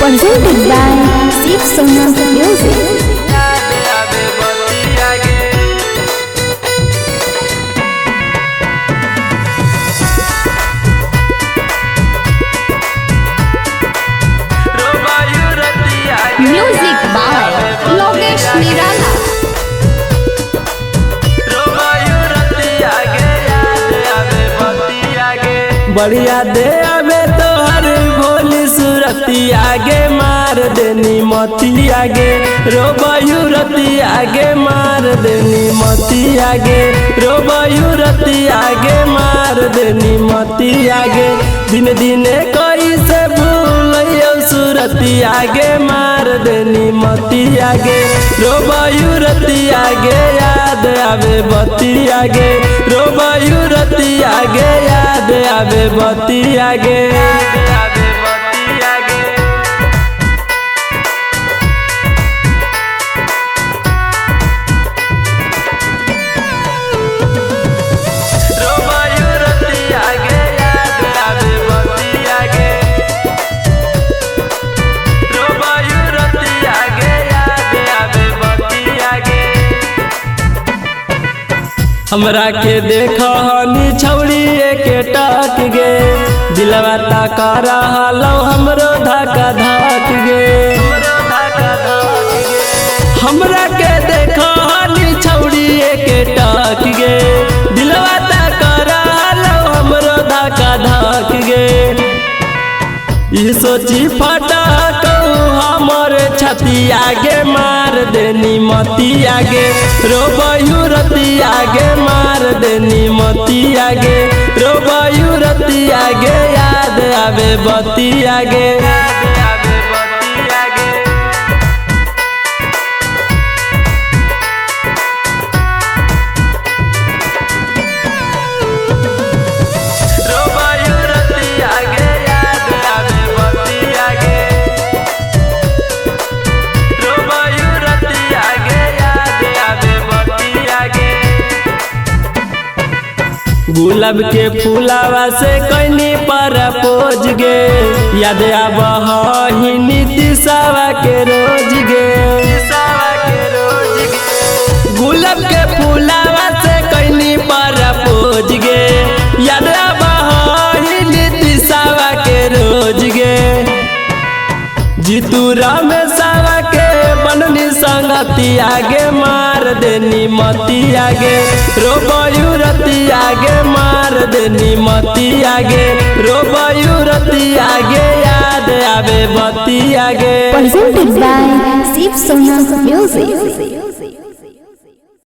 presented by Shiv Sonam Music. Music by Logesh Nirala. बढ़िया दे आवे तो हर भोली सूरती आगे मार देनी मोती आगे रोबयूरती आगे मार देनी मोती आगे रोबयूरती आगे मार देनी मोती आगे दिन दिने कोई से भूलियो सूरती आगे मार देनी मोती आगे रोबयूरती आगे याद आवे बती आगे रोबयूरती आगे याद आवे बती आगे हमरा के देखा हनी छौड़ी के टक गे दिलवा ताका रहलो हमरो धक्का धक गे हमरा के देखा हनी छौड़ी के टक गे दिलवा ताका रहलो हमरो धक्का धक गे ई सोची फटा हमर छती आगे मार देनी मोती आगे रोबयूरती आगे मार देनी मोती आगे रोबयूरती आगे याद आवे बती आगे गुलाब के फूलावा से कहीं पर पोज गे याद आबही नीतिशवा के रोज गे गुलाब के फूलावा से कहीं पर पोज गे याद आबही नीतिशवा के रोज गे जीतू रमेशवा के बननी संगती आगे मार देनी मोती आगे रोबयूरती आगे मार देनी मोती आगे रोबयूरती आगे याद आवे बती आगे Presented by Shiv Sonam Music.